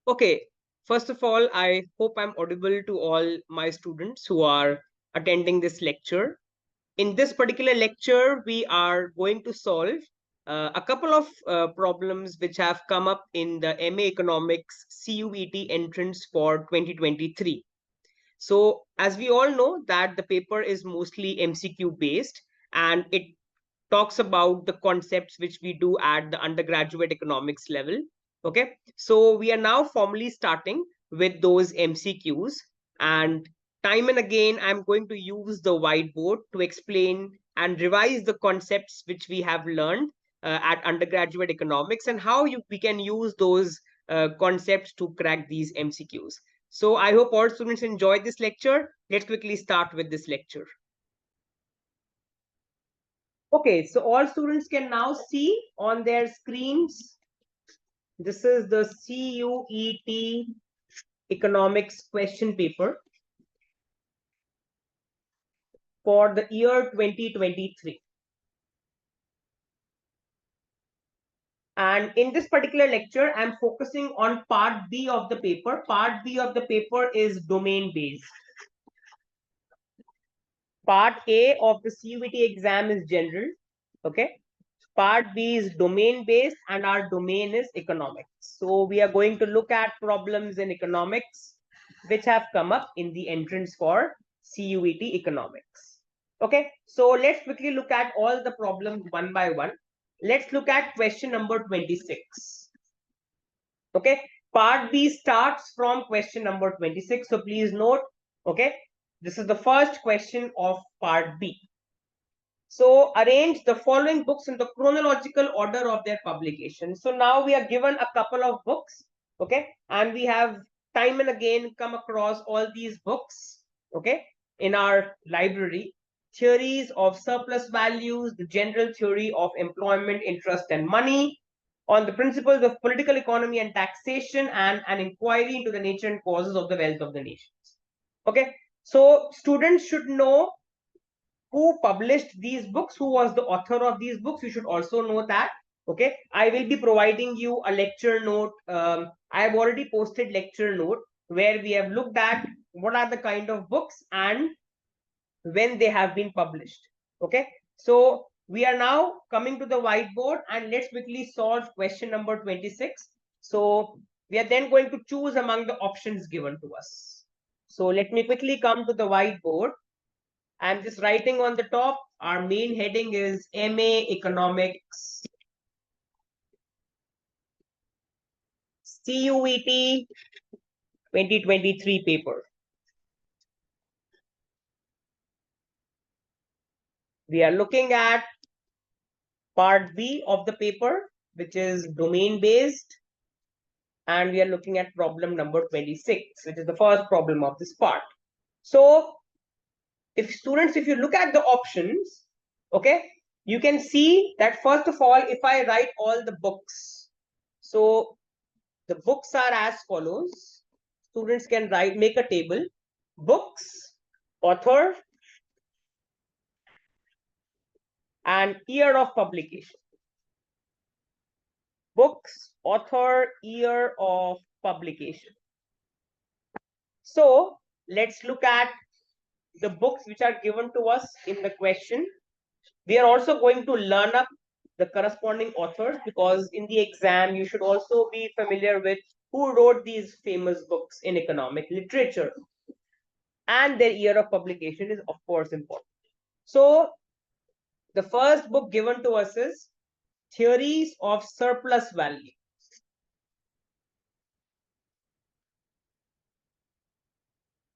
Okay, first of all, I hope I'm audible to all my students who are attending this lecture. In this particular lecture, we are going to solve a couple of problems which have come up in the MA Economics CUET entrance for 2023. So as we all know that the paper is mostly MCQ based, and it talks about the concepts which we do at the undergraduate economics level. Okay, so we are now formally starting with those MCQs, and time and again I'm going to use the whiteboard to explain and revise the concepts which we have learned at undergraduate economics, and how we can use those concepts to crack these MCQs. So I hope all students enjoyed this lecture. Let's quickly start with this lecture. Okay, so all students can now see on their screens. This is the CUET economics question paper for the year 2023. And in this particular lecture, I'm focusing on part B of the paper. Part B of the paper is domain based. Part A of the CUET exam is general. Okay. Part B is domain based, and our domain is economics. So we are going to look at problems in economics which have come up in the entrance for CUET economics. Okay, so let's quickly look at all the problems one by one. Let's look at question number 26. Okay, part B starts from question number 26. So please note, okay, this is the first question of part B. So arrange the following books in the chronological order of their publication. So now we are given a couple of books, okay, and we have time and again come across all these books, okay, in our library. Theories of surplus values, the general theory of employment, interest, and money, on the principles of political economy and taxation, and an inquiry into the nature and causes of the wealth of the nations. Okay, so students should know who published these books, who was the author of these books. You should also know that. Okay, I will be providing you a lecture note. I have already posted lecture note where we have looked at what are the kind of books and when they have been published. Okay, so we are now coming to the whiteboard, and let's quickly solve question number 26. So we are then going to choose among the options given to us. So let me quickly come to the whiteboard. I'm just writing on the top. Our main heading is MA Economics CUET 2023 paper. We are looking at part B of the paper, which is domain based. And we are looking at problem number 26, which is the first problem of this part. So if students, if you look at the options, okay, you can see that first of all, if I write all the books, so the books are as follows. Students can make a table: books, author, and year of publication. Books, author, year of publication. So let's look at the books which are given to us in the question. We are also going to learn up the corresponding authors, because in the exam you should also be familiar with who wrote these famous books in economic literature, and their year of publication is of course important. So the first book given to us is Theories of Surplus Value.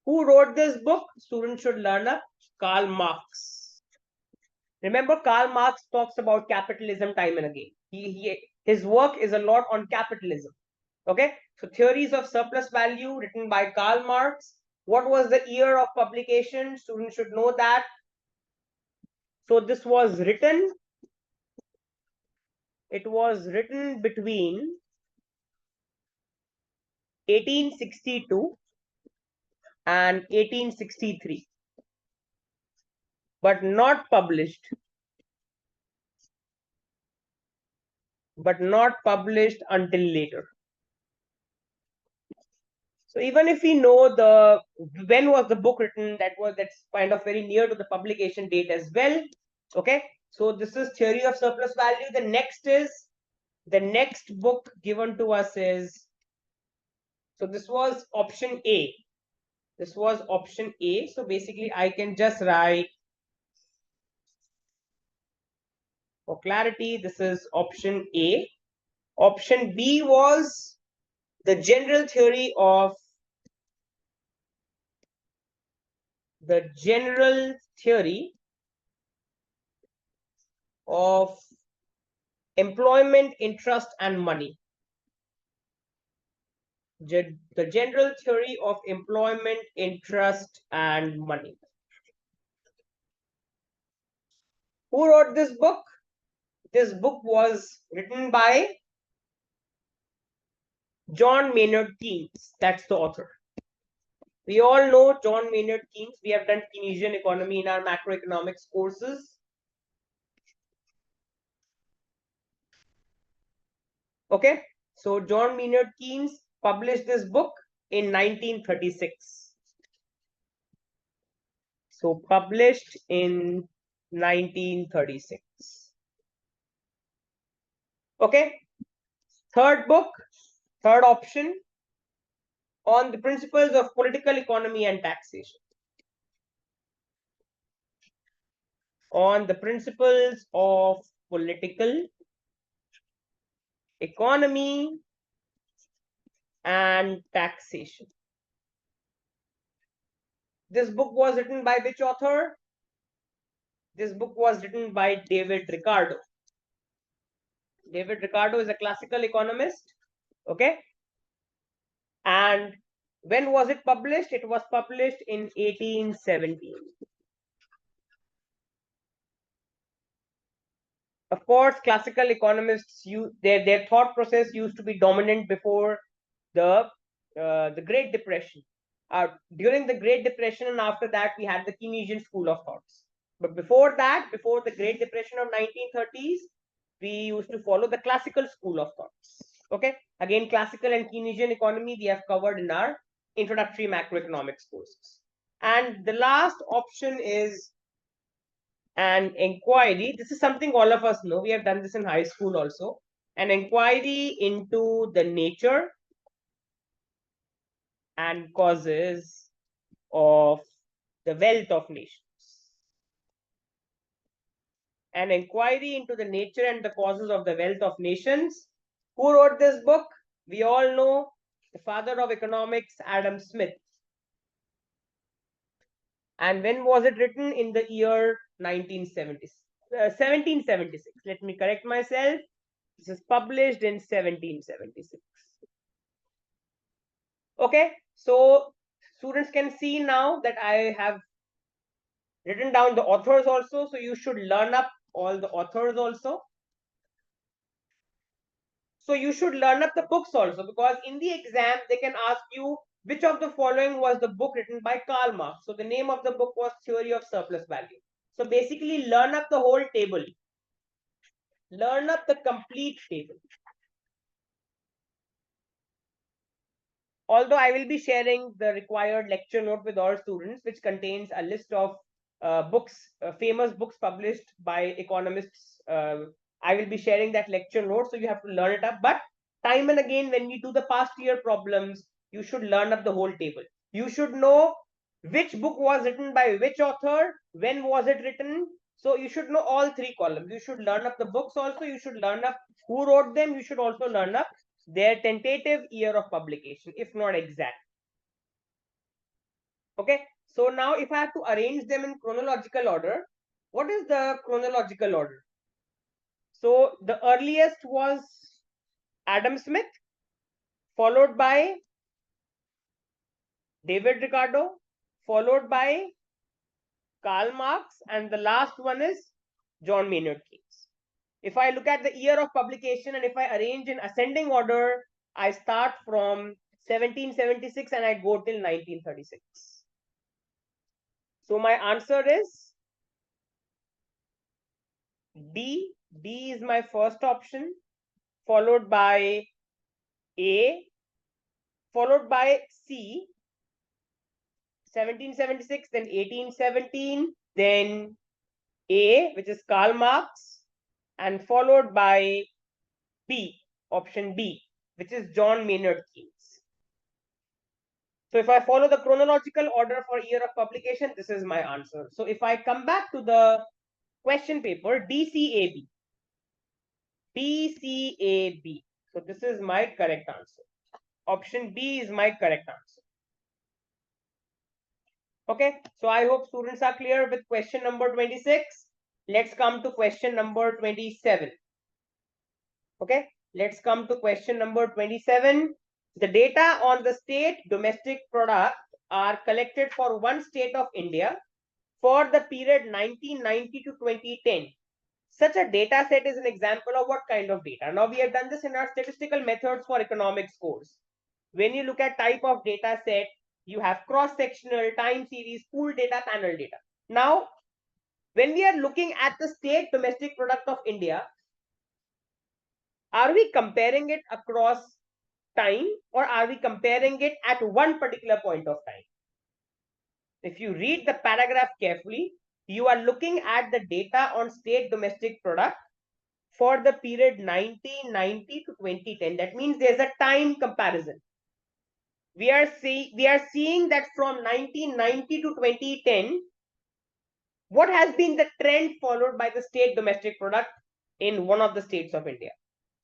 Who wrote this book? Students should learn up. Karl Marx. Remember, Karl Marx talks about capitalism time and again. His work is a lot on capitalism. Okay, so Theories of Surplus Value, written by Karl Marx. What was the year of publication? Students should know that. So this was written, it was written between 1862 and 1863, but not published until later. So even if we know the when was the book written, that's kind of very near to the publication date as well. Okay, so this is theory of surplus value. The next book given to us is, so this was option A. This was option A. So basically I can just write, for clarity, this is option A. Option B was the general theory of employment, interest, and money. The general theory of employment, interest, and money. Who wrote this book? This book was written by John Maynard Keynes. That's the author. We all know John Maynard Keynes. We have done Keynesian economy in our macroeconomics courses. Okay, so John Maynard Keynes published this book in 1936. So published in 1936. Okay, third book, third option, on the principles of political economy and taxation. On the principles of political economy and taxation. This book was written by which author? This book was written by David Ricardo. David Ricardo is a classical economist. Okay. And when was it published? It was published in 1817. Of course, classical economists, their thought process used to be dominant before the Great Depression. During the Great Depression and after that, we had the Keynesian school of thoughts. But before that, before the Great Depression of 1930s, we used to follow the classical school of thoughts. Okay, again, classical and Keynesian economy we have covered in our introductory macroeconomics courses. And the last option is an inquiry. This is something all of us know. We have done this in high school also. An inquiry into the nature and causes of the wealth of nations. An inquiry into the nature and the causes of the wealth of nations. Who wrote this book? We all know the father of economics, Adam Smith. And when was it written? In the year 1776. Let me correct myself. This is published in 1776. Okay, so students can see now that I have written down the authors also. So you should learn up all the authors also. So you should learn up the books also, because in the exam they can ask you which of the following was the book written by Karl Marx. So the name of the book was Theory of Surplus Value. So basically learn up the whole table. Learn up the complete table. Although I will be sharing the required lecture note with all students, which contains a list of books, famous books published by economists. I will be sharing that lecture note, so you have to learn it up. But time and again, when we do the past year problems, you should learn up the whole table. You should know which book was written by which author, when was it written. So you should know all three columns. You should learn up the books also. You should learn up who wrote them. You should also learn up their tentative year of publication, if not exact. Okay, so now if I have to arrange them in chronological order, what is the chronological order? So the earliest was Adam Smith, followed by David Ricardo, followed by Karl Marx, and the last one is John Maynard Keynes. If I look at the year of publication and if I arrange in ascending order, I start from 1776 and I go till 1936. So my answer is D. D is my first option, followed by A, followed by C, 1776, then 1817, then A, which is Karl Marx, and followed by B, option B, which is John Maynard Keynes. So if I follow the chronological order for year of publication, this is my answer. So if I come back to the question paper, DCAB. DCAB. So this is my correct answer. Option B is my correct answer. Okay, so I hope students are clear with question number 26. Let's come to question number 27. Okay, let's come to question number 27. The data on the state domestic product are collected for one state of India for the period 1990 to 2010. Such a data set is an example of what kind of data? Now, we have done this in our statistical methods for economics course. When you look at type of data set, you have cross-sectional, time series, pool data, panel data. Now, when we are looking at the state domestic product of India, are we comparing it across time or are we comparing it at one particular point of time? If you read the paragraph carefully, you are looking at the data on state domestic product for the period 1990 to 2010. That means there's a time comparison. We are seeing that from 1990 to 2010, what has been the trend followed by the state domestic product in one of the states of India?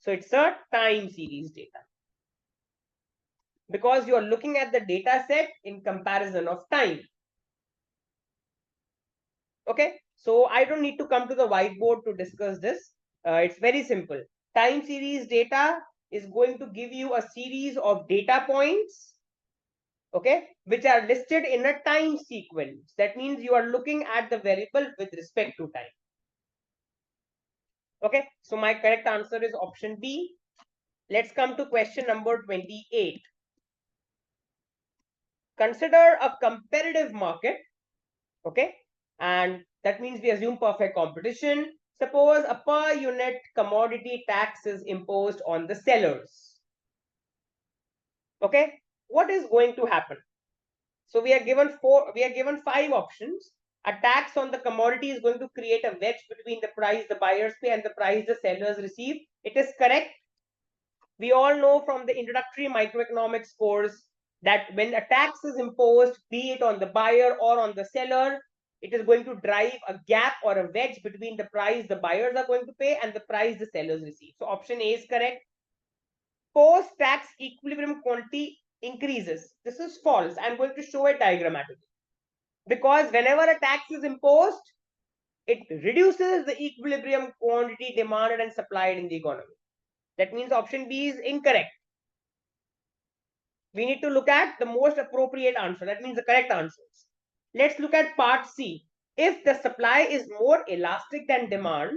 So it's a time series data. Because you are looking at the data set in comparison of time. Okay, so I don't need to come to the whiteboard to discuss this. It's very simple. Time series data is going to give you a series of data points, okay, which are listed in a time sequence. That means you are looking at the variable with respect to time. Okay, so my correct answer is option B. Let's come to question number 28. Consider a competitive market, okay, and that means we assume perfect competition. Suppose a per unit commodity tax is imposed on the sellers. Okay, what is going to happen? So we are given 5 options. A tax on the commodity is going to create a wedge between the price the buyers pay and the price the sellers receive. It is correct. We all know from the introductory microeconomics course that when a tax is imposed, be it on the buyer or on the seller, it is going to drive a gap or a wedge between the price the buyers are going to pay and the price the sellers receive. So option A is correct. Post-tax equilibrium quantity increases. This is false. I'm going to show it diagrammatically. Because whenever a tax is imposed, it reduces the equilibrium quantity demanded and supplied in the economy. That means option B is incorrect. We need to look at the most appropriate answer. That means the correct answers. Let's look at part C. If the supply is more elastic than demand,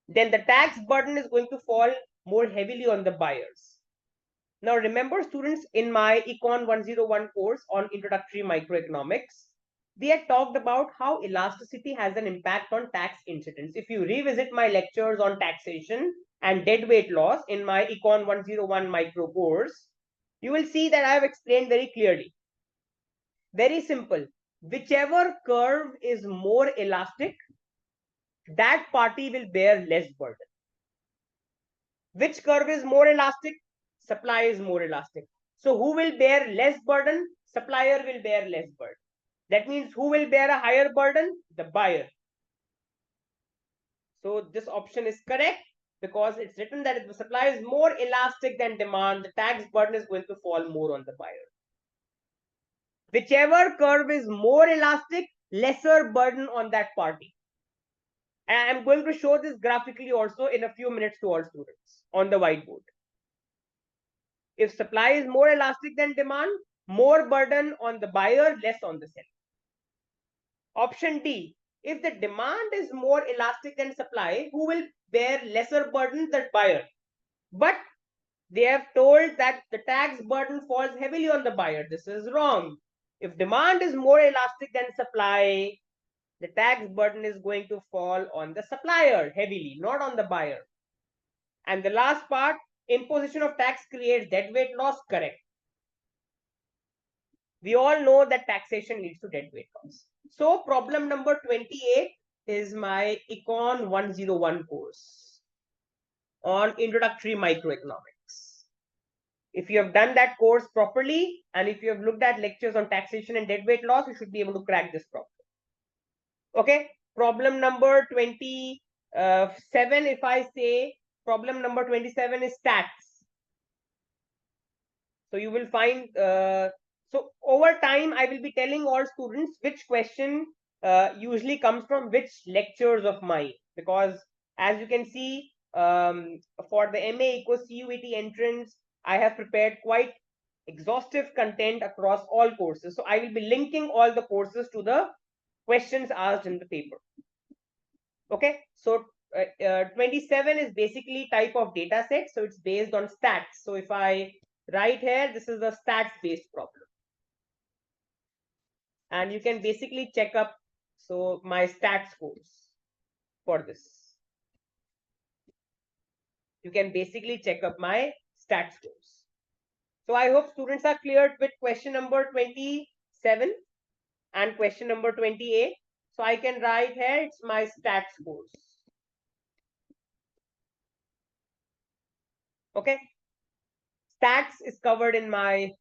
then the tax burden is going to fall more heavily on the buyers. Now remember, students, in my Econ 101 course on introductory microeconomics, we had talked about how elasticity has an impact on tax incidence. If you revisit my lectures on taxation and deadweight loss in my Econ 101 micro course, you will see that I have explained very clearly. Very simple. Whichever curve is more elastic, that party will bear less burden. Which curve is more elastic? Supply is more elastic. So who will bear less burden? Supplier will bear less burden. That means who will bear a higher burden? The buyer. So this option is correct because it's written that if the supply is more elastic than demand, the tax burden is going to fall more on the buyer. Whichever curve is more elastic, lesser burden on that party. And I'm going to show this graphically also in a few minutes to all students on the whiteboard. If supply is more elastic than demand, more burden on the buyer, less on the seller. Option D, if the demand is more elastic than supply, who will bear lesser burden? The buyer. But they have told that the tax burden falls heavily on the buyer. This is wrong. If demand is more elastic than supply, the tax burden is going to fall on the supplier heavily, not on the buyer. And the last part, imposition of tax creates deadweight loss, correct. We all know that taxation leads to dead weight loss. So problem number 28 is my Econ 101 course on introductory microeconomics. If you have done that course properly, and if you have looked at lectures on taxation and dead weight loss, you should be able to crack this problem. Okay, problem number 27, if I say problem number 27 is tax. So you will find, so over time, I will be telling all students which question usually comes from which lectures of mine, because as you can see, for the MA Eco CUET entrance, I have prepared quite exhaustive content across all courses. So I will be linking all the courses to the questions asked in the paper. Okay, so 27 is basically type of data set. So it's based on stats. So if I write here, this is a stats based problem. And you can basically check up so my stats scores for this. You can basically check up my stats scores. So I hope students are cleared with question number 27 and question number 28. So I can write here, it's my stats scores. Okay. Stats is covered in my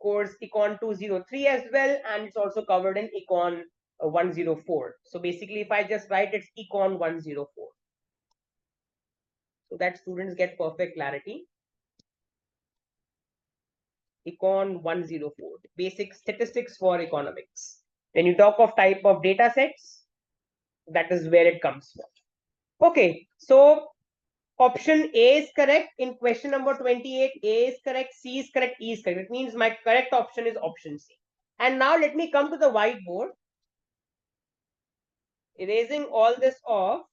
course Econ 203 as well, and it's also covered in Econ 104. So basically, if I just write, it's Econ 104. So that students get perfect clarity. Econ 104, basic statistics for economics. When you talk of type of data sets, that is where it comes from. Okay, so option A is correct. In question number 28, A is correct, C is correct, E is correct. It means my correct option is option C. And now let me come to the whiteboard. Erasing all this off,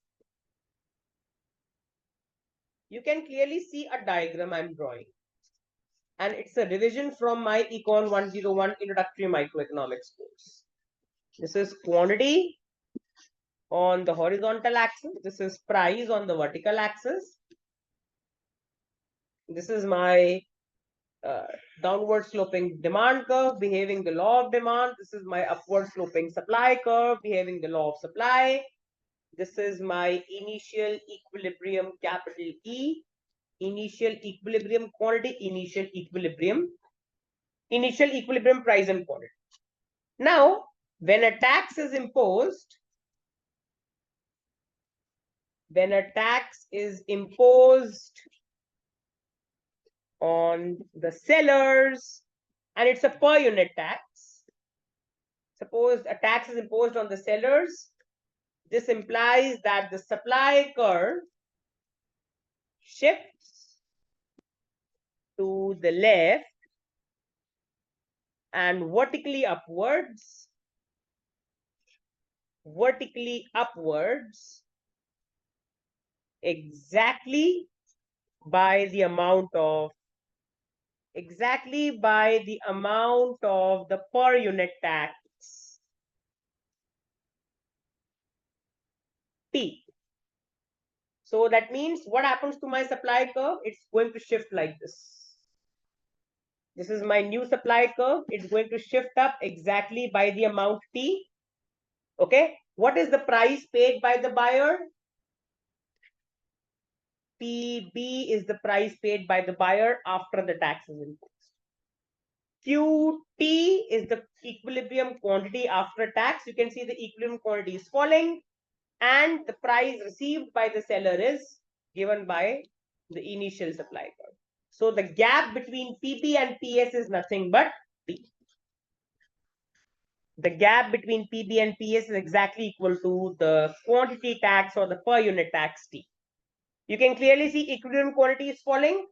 you can clearly see a diagram I'm drawing. And it's a revision from my Econ 101 Introductory Microeconomics course. This is quantity on the horizontal axis. This is price on the vertical axis. This is my downward sloping demand curve behaving the law of demand. This is my upward sloping supply curve behaving the law of supply. This is my initial equilibrium capital E, initial equilibrium quantity, initial equilibrium price and quantity. Now, when a tax is imposed, on the sellers, and it's a per unit tax. Suppose a tax is imposed on the sellers. This implies that the supply curve shifts to the left and vertically upwards exactly by the amount of the per unit tax T. So that means what happens to my supply curve? It's going to shift like this. This is my new supply curve. It's going to shift up exactly by the amount T. Okay. What is the price paid by the buyer? PB is the price paid by the buyer after the tax is imposed. QT is the equilibrium quantity after tax. You can see the equilibrium quantity is falling, and the price received by the seller is given by the initial supply curve. So the gap between PP and PS is nothing but T. The gap between PB and PS is exactly equal to the quantity tax or the per unit tax T. You can clearly see equilibrium quantity is falling.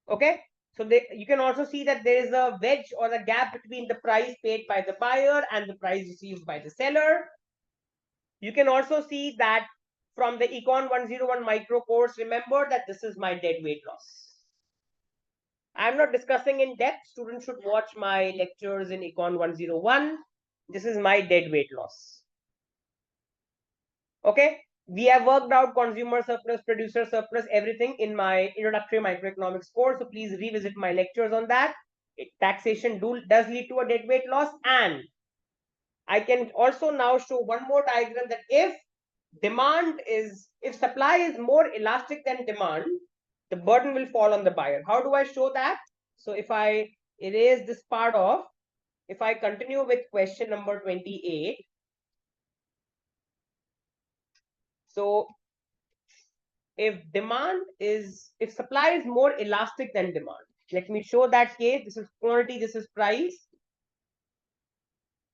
Okay. So you can also see that there is a wedge or a gap between the price paid by the buyer and the price received by the seller. You can also see that from the Econ 101 micro course, remember that this is my dead weight loss. I'm not discussing in depth. Students should watch my lectures in Econ 101. This is my dead weight loss. Okay. We have worked out consumer surplus, producer surplus, everything in my introductory microeconomics course. So please revisit my lectures on that. Taxation does lead to a deadweight loss. And I can also now show one more diagram that if supply is more elastic than demand, the burden will fall on the buyer. How do I show that? So if I erase this part off, if I continue with question number 28, so if supply is more elastic than demand, let me show that case. This is quantity, this is price.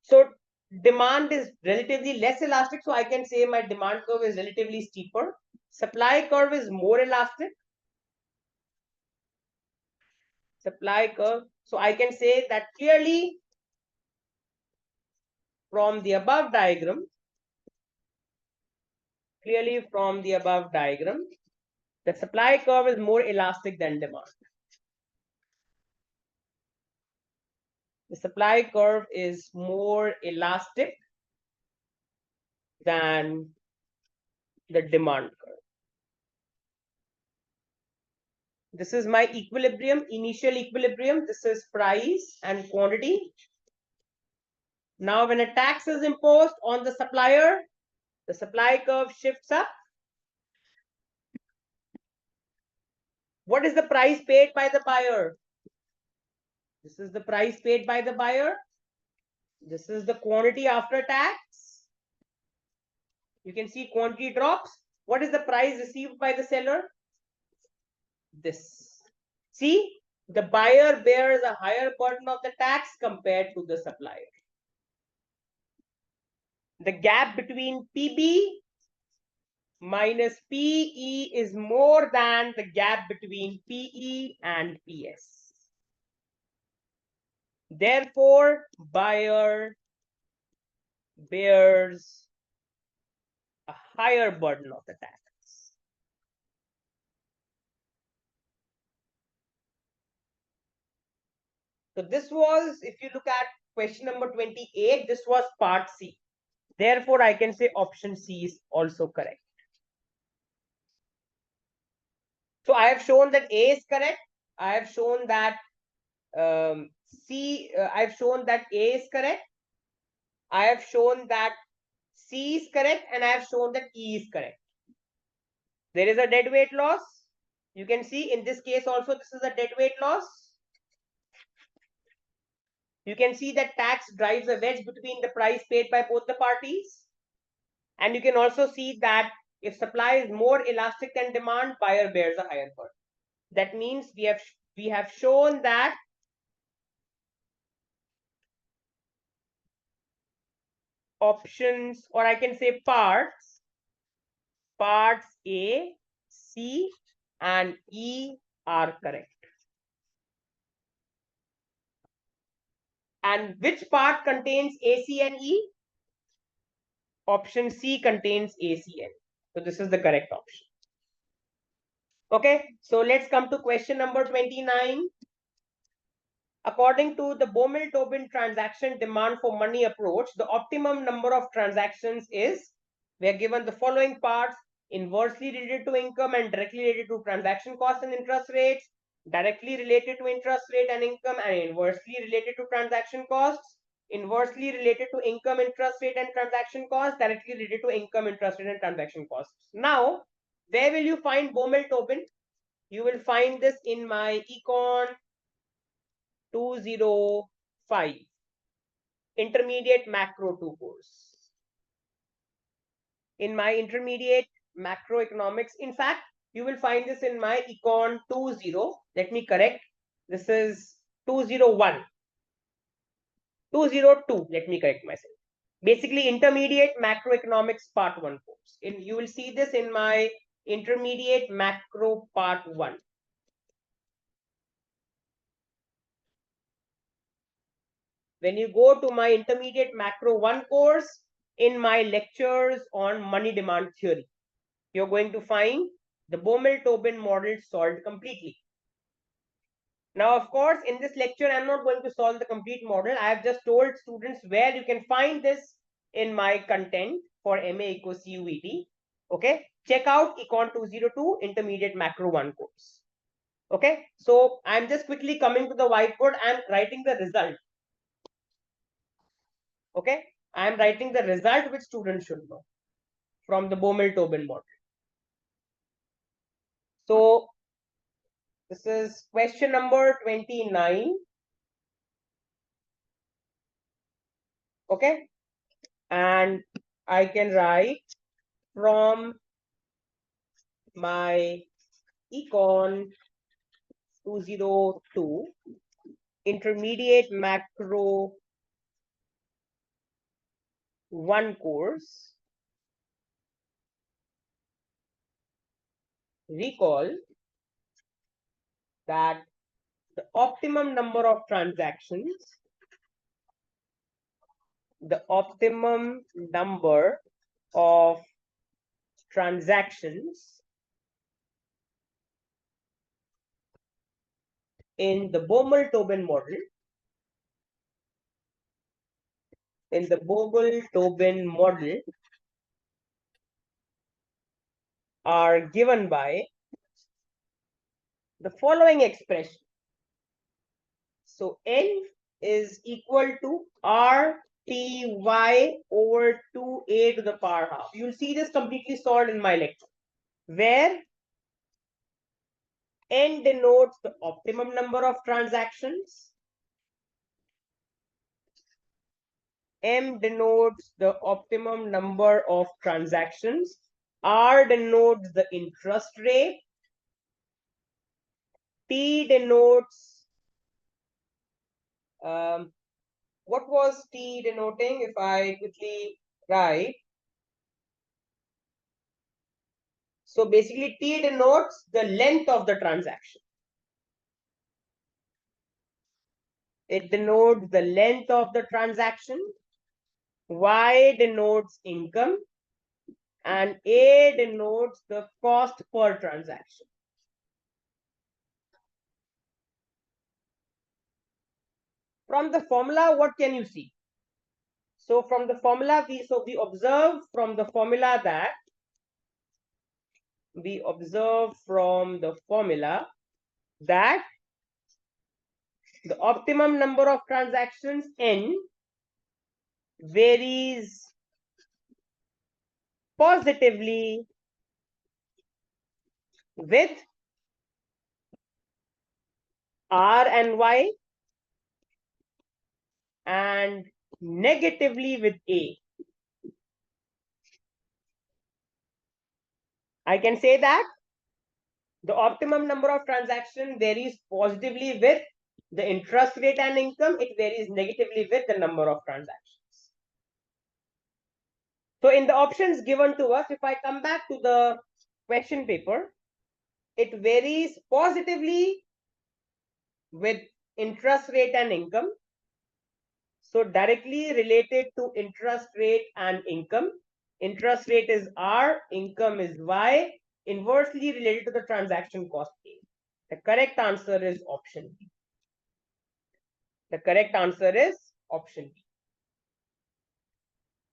So demand is relatively less elastic, so I can say my demand curve is relatively steeper. Supply curve is more elastic. Supply curve. So I can say that clearly from the above diagram, the supply curve is more elastic than demand. The supply curve is more elastic than the demand curve. This is my equilibrium, initial equilibrium. This is price and quantity. Now, when a tax is imposed on the supplier, the supply curve shifts up. What is the price paid by the buyer? This is the price paid by the buyer. This is the quantity after tax. You can see quantity drops. What is the price received by the seller? This. See, the buyer bears a higher burden of the tax compared to the supplier. The gap between PB minus PE is more than the gap between PE and PS. Therefore, buyer bears a higher burden of the tax. So this was, if you look at question number 28, this was part C. Therefore, I can say option C is also correct. So I have shown that A is correct. I have shown that I've shown that A is correct. I have shown that C is correct, and I have shown that E is correct. There is a deadweight loss. You can see in this case also, this is a deadweight loss. You can see that tax drives a wedge between the price paid by both the parties. And you can also see that if supply is more elastic than demand, buyer bears a higher burden. That means we have shown that options, or I can say parts A, C, and E are correct. And which part contains A, C, and E? Option C contains A, C, and E. So this is the correct option. Okay, so let's come to question number 29. According to the Baumol-Tobin transaction demand for money approach, the optimum number of transactions is, we are given the following parts: inversely related to income and directly related to transaction costs and interest rates, directly related to interest rate and income, and inversely related to transaction costs, inversely related to income, interest rate, and transaction costs, directly related to income, interest rate, and transaction costs. Now, where will you find Baumol-Tobin? You will find this in my Econ 205 intermediate macro 2 course. In my intermediate macroeconomics, in fact, you will find this in my Econ 20. Let me correct. This is 201. 202. Let me correct myself. Basically, intermediate macroeconomics part 1 course. You will see this in my intermediate macro part 1. When you go to my intermediate macro 1 course, in my lectures on money demand theory, you're going to find the Baumol-Tobin model solved completely. Now, of course, in this lecture, I'm not going to solve the complete model. I have just told students where you can find this in my content for MA Eco CUET. Okay, check out Econ 202 intermediate macro 1 course. Okay, so I'm just quickly coming to the whiteboard and writing the result. Okay, I'm writing the result which students should know from the Baumol-Tobin model. So this is question number 29. Okay, and I can write from my econ 202 intermediate macro 1 course. Recall that the optimum number of transactions, the optimum number of transactions in the Baumol-Tobin model, are given by the following expression. So N is equal to RTY over 2A to the power half. You'll see this completely solved in my lecture, where N denotes the optimum number of transactions, M denotes the optimum number of transactions, R denotes the interest rate, T denotes, what was T denoting if I quickly write? So basically T denotes the length of the transaction. It denotes the length of the transaction. Y denotes income, and A denotes the cost per transaction. From the formula, what can you see? So from the formula, we observe from the formula that the optimum number of transactions N varies positively with R and Y and negatively with A. I can say that the optimum number of transactions varies positively with the interest rate and income. It varies negatively with the number of transactions. So in the options given to us, if I come back to the question paper, it varies positively with interest rate and income. So directly related to interest rate and income. Interest rate is R, income is Y, inversely related to the transaction cost A. The correct answer is option B. The correct answer is option B.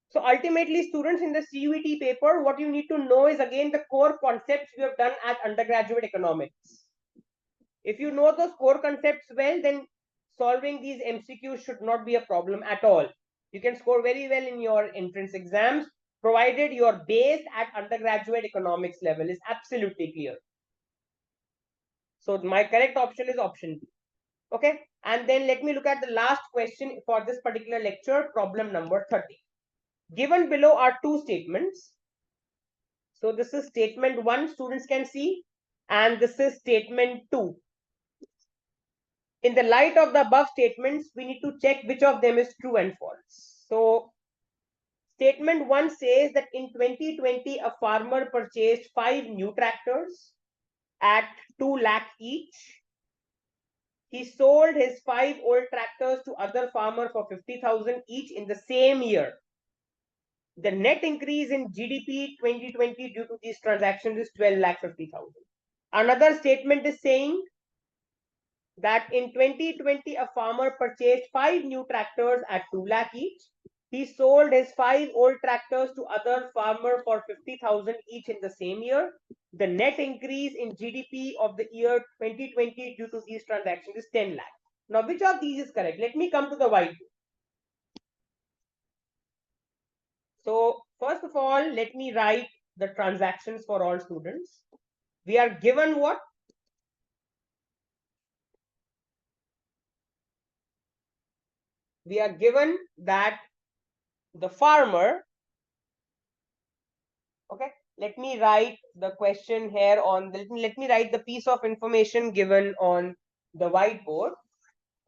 So ultimately, students, in the CUET paper, what you need to know is again the core concepts we have done at undergraduate economics. If you know those core concepts well, then solving these MCQs should not be a problem at all. You can score very well in your entrance exams, provided your base at undergraduate economics level is absolutely clear. So my correct option is option B. Okay, and then let me look at the last question for this particular lecture, problem number 30. Given below are two statements. So this is statement 1, students can see, and this is statement 2. In the light of the above statements, we need to check which of them is true and false. So statement 1 says that in 2020, a farmer purchased 5 new tractors at 2 lakh each. He sold his 5 old tractors to other farmers for 50,000 each in the same year. The net increase in GDP 2020 due to these transactions is 12 lakh 50,000. Another statement is saying that in 2020, a farmer purchased 5 new tractors at 2 lakh each. He sold his 5 old tractors to other farmer for 50,000 each in the same year. The net increase in GDP of the year 2020 due to these transactions is 10 lakh. Now, which of these is correct? Let me come to the whiteboard. So, first of all, let me write the transactions for all students. We are given what? We are given that the farmer, okay, let me write the question here on, let me write the piece of information given on the whiteboard.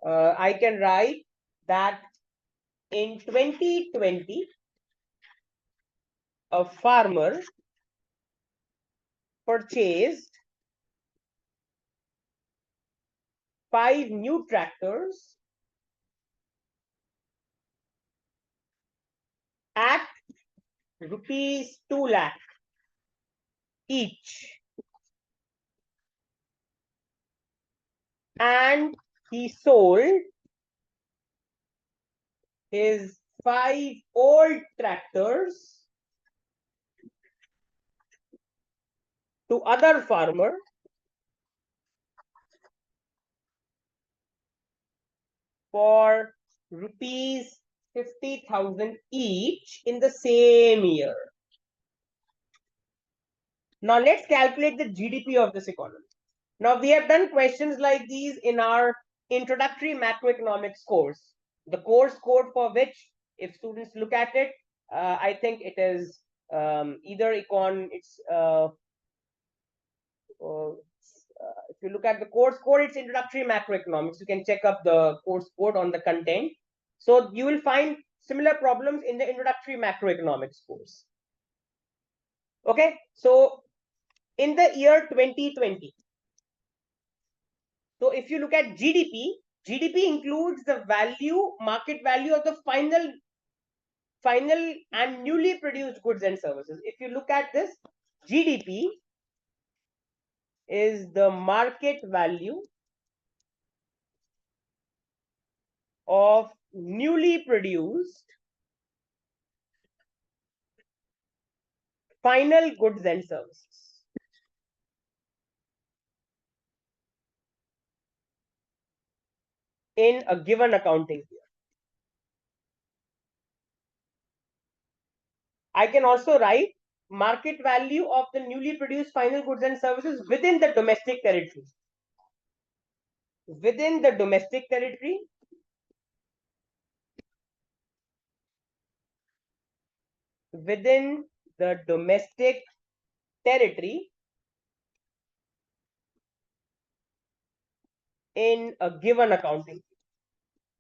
I can write that in 2020, a farmer purchased 5 new tractors at rupees 2 lakh each, and he sold his 5 old tractors to other farmer for rupees 50,000 each in the same year. Now let's calculate the GDP of this economy. Now we have done questions like these in our introductory macroeconomics course, the course code for which, if students look at it, I think it is either if you look at the course code, it's introductory macroeconomics. You can check up the course code on the content. So you will find similar problems in the introductory macroeconomics course. Okay, so in the year 2020, so if you look at GDP, GDP includes the value, market value of the final and newly produced goods and services. If you look at this, GDP is the market value of newly produced final goods and services. In a given accounting year. I can also write market value of the newly produced final goods and services within the domestic territory. Within the domestic territory, within the domestic territory in a given accounting.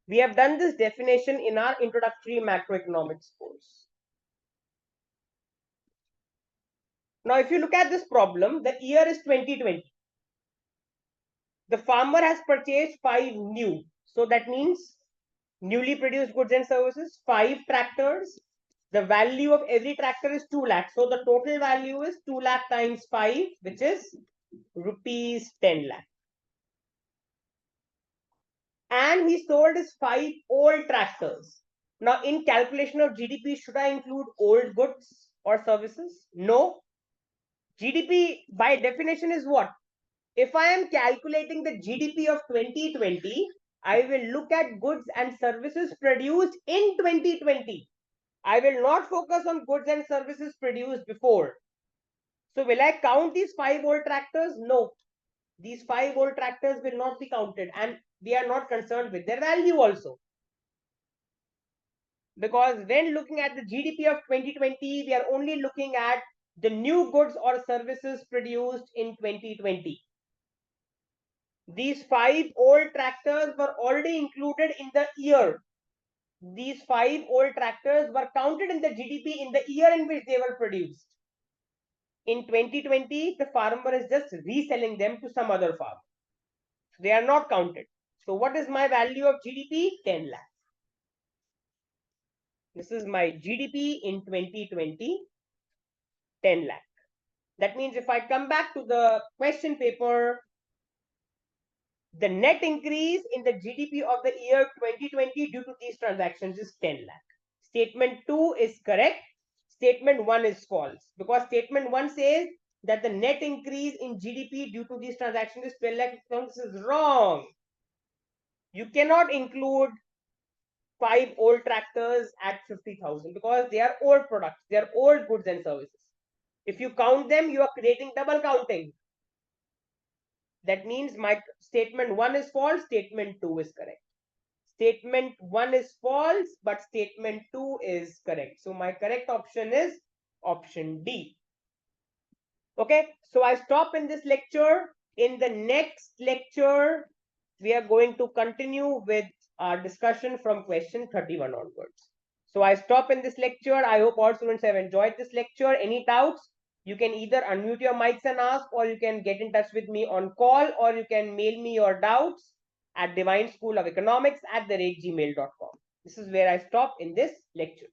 We have done this definition in our introductory macroeconomics course. Now, if you look at this problem, the year is 2020. The farmer has purchased 5 new. So that means newly produced goods and services, 5 tractors. The value of every tractor is 2 lakh. So the total value is 2 lakh times 5, which is rupees 10 lakh. And he sold his 5 old tractors. Now, in calculation of GDP, should I include old goods or services? No. GDP by definition is what? If I am calculating the GDP of 2020, I will look at goods and services produced in 2020. I will not focus on goods and services produced before. So will I count these 5 old tractors? No. These 5 old tractors will not be counted, and we are not concerned with their value also. Because when looking at the GDP of 2020, we are only looking at the new goods or services produced in 2020. These 5 old tractors were already included in the year. These 5 old tractors were counted in the GDP in the year in which they were produced. In 2020, the farmer is just reselling them to some other farmer. They are not counted. So what is my value of GDP? 10 lakh. This is my GDP in 2020, 10 lakh. That means if I come back to the question paper, the net increase in the GDP of the year 2020 due to these transactions is 10 lakh. Statement 2 is correct. Statement 1 is false, because statement 1 says that the net increase in GDP due to these transactions is 12 lakh. This is wrong. You cannot include 5 old tractors at 50,000 because they are old products, they are old goods and services. If you count them, you are creating double counting. That means my statement 1 is false, statement 2 is correct. Statement 1 is false, but statement 2 is correct. So my correct option is option D. Okay, so I stop in this lecture. In the next lecture, we are going to continue with our discussion from question 31 onwards. So I stop in this lecture. I hope all students have enjoyed this lecture. Any doubts? You can either unmute your mics and ask, or you can get in touch with me on call, or you can mail me your doubts at divineschooloфeconomics@gmail.com. This is where I stop in this lecture.